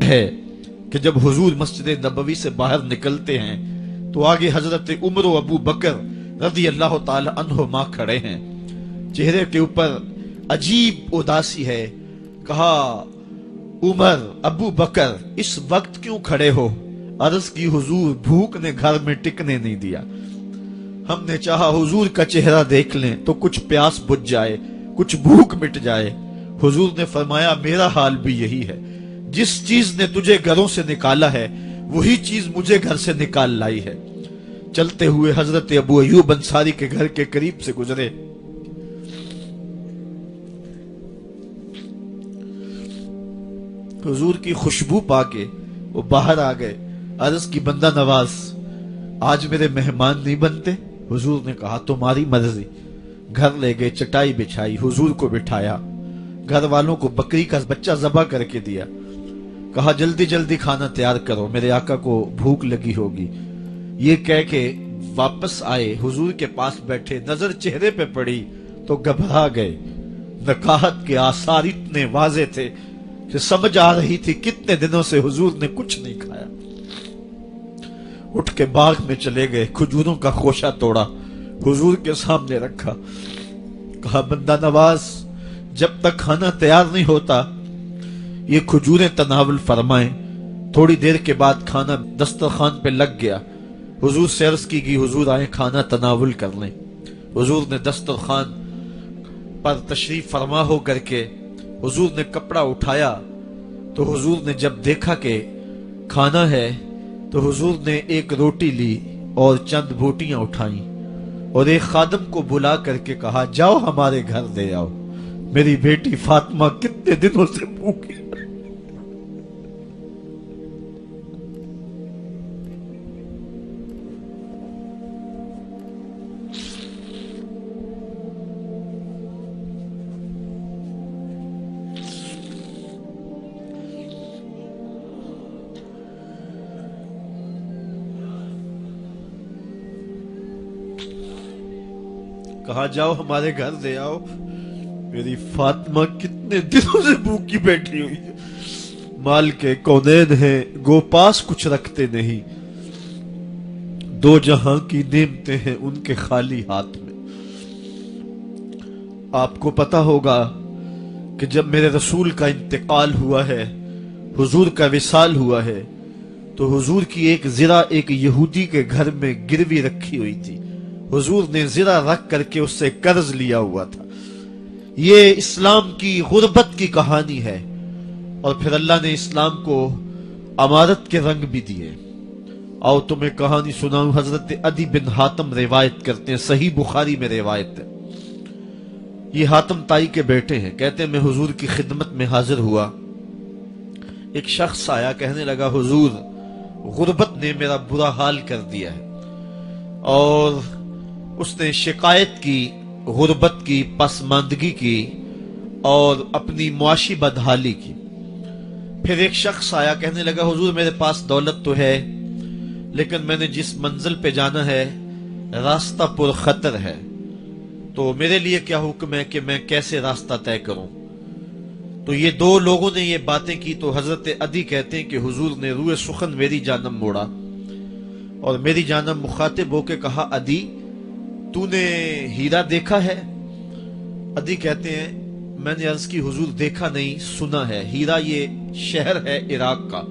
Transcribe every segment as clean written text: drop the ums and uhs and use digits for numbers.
ہے کہ جب حضور مسجد نبوی سے باہر نکلتے ہیں تو آگے حضرت عمر و ابو بکر رضی اللہ تعالی عنہما کھڑے ہیں، چہرے کے اوپر عجیب اداسی ہے۔ کہا عمر ابو بکر اس وقت کیوں کھڑے ہو؟ عرض کی حضور بھوک نے گھر میں ٹکنے نہیں دیا، ہم نے چاہا حضور کا چہرہ دیکھ لیں تو کچھ پیاس بجھ جائے، کچھ بھوک مٹ جائے۔ حضور نے فرمایا میرا حال بھی یہی ہے، جس چیز نے تجھے گھروں سے نکالا ہے وہی چیز مجھے گھر سے نکال لائی ہے۔ چلتے ہوئے حضرت ابو ایوب انصاری کے گھر کے قریب سے گزرے، حضور کی خوشبو پا کے وہ باہر آ گئے۔ عرض کی بندہ نواز آج میرے مہمان نہیں بنتے؟ حضور نے کہا تمہاری مرضی۔ گھر لے گئے، چٹائی بچھائی، حضور کو بٹھایا، گھر والوں کو بکری کا بچہ ذبح کر کے دیا، کہا جلدی جلدی کھانا تیار کرو، میرے آقا کو بھوک لگی ہوگی۔ یہ کہہ کے واپس آئے، حضور کے پاس بیٹھے، نظر چہرے پہ پڑی تو گھبرا گئے۔ نکاحت کے آثار اتنے واضح تھے کہ سمجھ آ رہی تھی کتنے دنوں سے حضور نے کچھ نہیں کھایا۔ اٹھ کے باغ میں چلے گئے، کھجوروں کا خوشہ توڑا، حضور کے سامنے رکھا، کہا بندہ نواز جب تک کھانا تیار نہیں ہوتا یہ کھجوریں تناول فرمائیں۔ تھوڑی دیر کے بعد کھانا دسترخوان پہ لگ گیا، حضور سے عرض کی گئی حضور آئیں کھانا تناول کر لیں۔ حضور نے دسترخوان پر تشریف فرما ہو کر کے حضور نے کپڑا اٹھایا تو حضور نے جب دیکھا کہ کھانا ہے تو حضور نے ایک روٹی لی اور چند بوٹیاں اٹھائیں اور ایک خادم کو بلا کر کے کہا جاؤ ہمارے گھر دے آؤ، میری بیٹی فاطمہ کتنے دنوں سے بھوکی۔ کہا جاؤ ہمارے گھر دے آؤ، میری فاطمہ کتنے دنوں سے بھوکی بیٹھی ہوئی ہے، مال کے کونین ہیں گو پاس کچھ رکھتے نہیں، دو جہاں کی نعمتیں ہیں ان کے خالی ہاتھ میں۔ آپ کو پتا ہوگا کہ جب میرے رسول کا انتقال ہوا ہے، حضور کا وصال ہوا ہے، تو حضور کی ایک زرہ ایک یہودی کے گھر میں گروی رکھی ہوئی تھی، حضور نے زرہ رکھ کر کے اس سے قرض لیا ہوا تھا۔ یہ اسلام کی غربت کی کہانی ہے، اور پھر اللہ نے اسلام کو امارت کے رنگ بھی دیے۔ آؤ تمہیں کہانی سناؤں، حضرت عدی بن حاتم روایت کرتے ہیں، صحیح بخاری میں روایت ہے۔ یہ حاتم تائی کے بیٹے ہیں، کہتے ہیں میں حضور کی خدمت میں حاضر ہوا، ایک شخص آیا کہنے لگا حضور غربت نے میرا برا حال کر دیا ہے، اور اس نے شکایت کی غربت کی، پسماندگی کی اور اپنی معاشی بدحالی کی۔ پھر ایک شخص آیا کہنے لگا حضور میرے پاس دولت تو ہے لیکن میں نے جس منزل پہ جانا ہے راستہ پر خطر ہے، تو میرے لیے کیا حکم ہے کہ میں کیسے راستہ طے کروں؟ تو یہ دو لوگوں نے یہ باتیں کی تو حضرت عدی کہتے ہیں کہ حضور نے روئے سخن میری جانب موڑا اور میری جانب مخاطب ہو کے کہا عدی تو نے ہیرا دیکھا ہے؟ عدی کہتے ہیں میں نے عرض کی حضور دیکھا نہیں، سنا ہے، ہیرا یہ شہر ہے عراق کا۔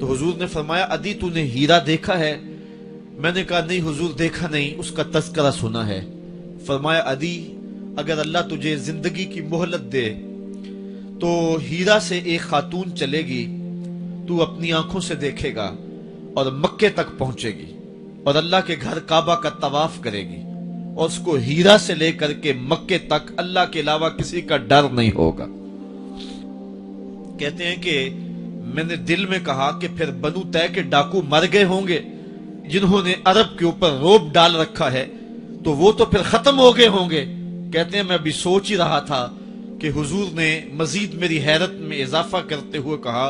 تو حضور نے فرمایا عدی تو نے ہیرا دیکھا ہے؟ میں نے کہا نہیں حضور دیکھا نہیں، اس کا تذکرہ سنا ہے۔ فرمایا عدی اگر اللہ تجھے زندگی کی مہلت دے تو ہیرا سے ایک خاتون چلے گی، تو اپنی آنکھوں سے دیکھے گا اور مکے تک پہنچے گی اور اللہ کے گھر کعبہ کا طواف کرے گی، اور اس کو ہیرا سے لے کر کے مکے تک اللہ کے علاوہ کسی کا ڈر نہیں ہوگا۔ کہتے ہیں کہ میں نے دل میں کہا کہ پھر بنو طے کے ڈاکو مر گئے ہوں گے جنہوں نے عرب کے اوپر روب ڈال رکھا ہے، تو وہ تو پھر ختم ہو گئے ہوں گے۔ کہتے ہیں میں ابھی سوچ ہی رہا تھا کہ حضور نے مزید میری حیرت میں اضافہ کرتے ہوئے کہا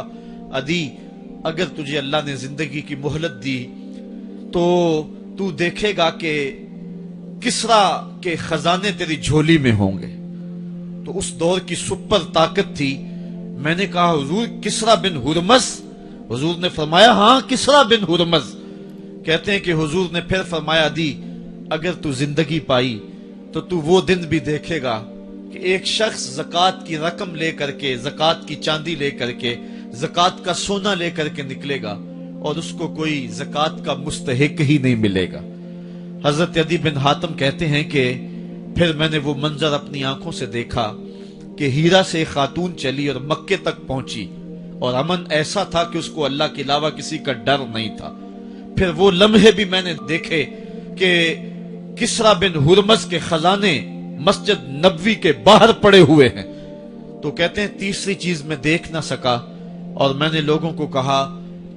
عدی اگر تجھے اللہ نے زندگی کی مہلت دی تو تو دیکھے گا کہ کسرا کے خزانے تیری جھولی میں ہوں گے۔ تو اس دور کی سپر طاقت تھی۔ میں نے کہا حضور کسرا بن ہرمز हुजूर ने फरमाया हाँ किसरा बिन हुरमज। कहते हैं कि हुजूर ने फिर फरमाया दी अगर तू जिंदगी पाई तो तू वो दिन भी देखेगा कि एक शख्स ज़कात की रकम लेकर के, ज़कात की चांदी लेकर के, ज़कात का सोना लेकर के निकलेगा और उसको कोई ज़कात का मुस्तहिक ही नहीं मिलेगा। हजरत अदी बिन हातिम कहते हैं कि फिर मैंने वो मंजर अपनी आंखों से देखा कि हीरा से एक खातून चली और मक्के तक पहुंची और अमन ऐसा था कि उसको अल्लाह के अलावा किसी का डर नहीं था। फिर वो लम्हे भी मैंने देखे कि किसरा बिन हुरमज के खजाने मस्जिद नबवी के बाहर पड़े हुए हैं। तो कहते हैं तीसरी चीज मैं देख ना सका और मैंने लोगों को कहा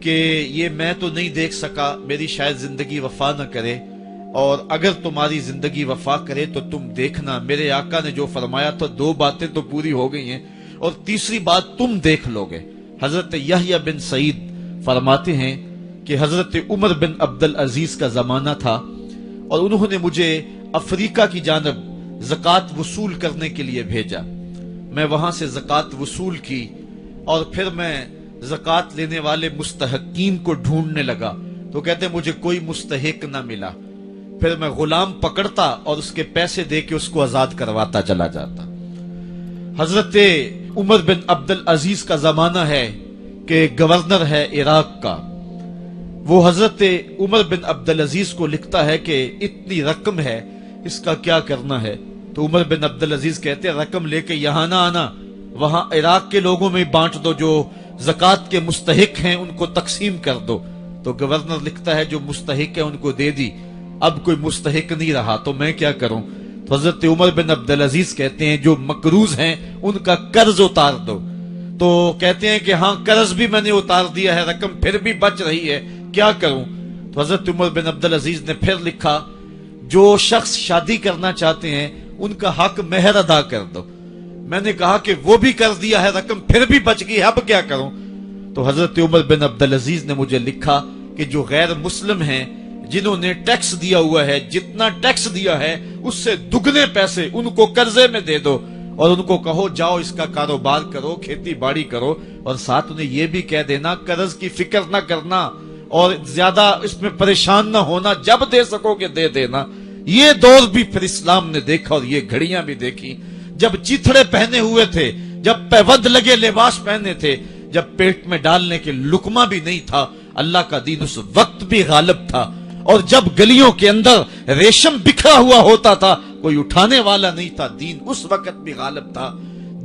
कि ये मैं तो नहीं देख सका, मेरी शायद जिंदगी वफा न करे, और अगर तुम्हारी जिंदगी वफा करे तो तुम देखना मेरे आका ने जो फरमाया था, दो बातें तो पूरी हो गई हैं और तीसरी बात तुम देख लोगे। हजरत यहया बिन सईद फरमाते हैं कि हजरत उमर बिन अब्दुल अजीज का जमाना था और उन्होंने मुझे अफ्रीका की जानब ज़कात वसूल करने के लिए भेजा। मैं वहां से ज़कात वसूल की और फिर मैं ज़कात लेने वाले मुस्तहकीन को ढूंढने लगा। तो कहते मुझे कोई मुस्तहिक ना मिला। फिर मैं गुलाम पकड़ता और उसके पैसे दे के उसको आजाद करवाता चला जाता। हजरत उमर बिन अब्दुल अजीज का जमाना है कि गवर्नर है इराक का। वो हजरत उमर बिन अब्दुल अजीज को लिखता है कि इतनी रकम है, इसका क्या करना है। तो उमर बिन अब्दुल अजीज कहते हैं रकम लेके यहां ना आना, वहां इराक के लोगों में बांट दो, जो ज़कात के मुस्तहिक हैं उनको तकसीम कर दो। तो गवर्नर लिखता है जो मुस्तहिक है उनको दे दी, अब कोई मुस्तहिक नहीं रहा तो मैं क्या करूं। तो हजरत उमर बिन अब्दुल अजीज कहते हैं जो मकरूज हैं उनका कर्ज उतार दो। तो कहते हैं कि हाँ कर्ज भी मैंने उतार दिया है, रकम फिर भी बच रही है, क्या करूं। तो हजरत उमर बिन अब्दुल अजीज ने फिर लिखा जो शख्स शादी करना चाहते हैं उनका हक मेहर अदा कर दो। मैंने कहा कि वो भी कर दिया है, रकम फिर भी बच गई, अब क्या करूं। तो हजरत उमर बिन अब्दुल अजीज ने मुझे लिखा कि जो गैर मुस्लिम हैं जिन्होंने टैक्स दिया हुआ है, जितना टैक्स दिया है उससे दुगने पैसे उनको कर्जे में दे दो और उनको कहो जाओ इसका कारोबार करो, खेती बाड़ी करो, और साथ उन्हें यह भी कह देना कर्ज की फिक्र ना करना और ज्यादा इसमें परेशान ना होना, जब दे सकोगे दे देना। ये दौर भी फिर इस्लाम ने देखा और ये घड़ियां भी देखी जब चिथड़े पहने हुए थे, जब पैबंद लगे लिबास पहने थे, जब पेट में डालने के लुकमा भी नहीं था। अल्लाह का दीन उस वक्त भी गालिब था और जब गलियों के अंदर रेशम बिखरा हुआ होता था कोई उठाने वाला नहीं था, दीन उस वक्त भी गालिब था।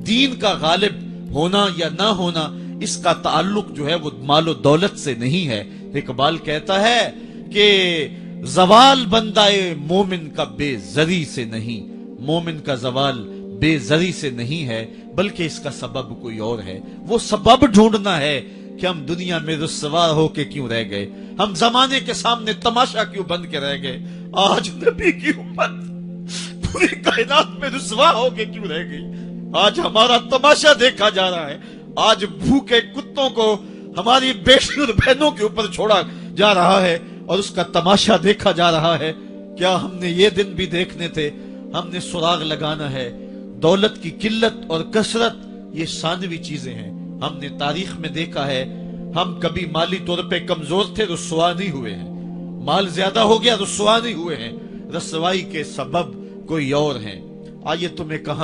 दीन का गालिब होना या ना होना इसका ताल्लुक जो है वो मालो दौलत से नहीं है। इकबाल कहता है कि जवाल बंदाए मोमिन का बेजरी से नहीं, मोमिन का जवाल बेजरी से नहीं है बल्कि इसका सबब कोई और है। वो सबब ढूंढना है कि हम दुनिया में रुस्वा होके क्यों रह गए, हम जमाने के सामने तमाशा क्यों बन के रह गए। आज नबी की उम्मत पूरी कायनात में रुस्वा होके क्यों रह गई। आज हमारा तमाशा देखा जा रहा है, आज भूखे कुत्तों को हमारी बेटी और बहनों के ऊपर छोड़ा जा रहा है और उसका तमाशा देखा जा रहा है। क्या हमने ये दिन भी देखने थे। हमने सुराग लगाना है। दौलत की किल्लत और कसरत ये सानवी चीजें हैं। हमने तारीख में देखा है हम कभी माली तौर पे कमजोर थे, रुस्वा नहीं हुए हैं। माल ज्यादा हो गया, रुस्वा नहीं हुए हैं। रसवाई के सबब कोई और हैं। आइए तुम्हें कहा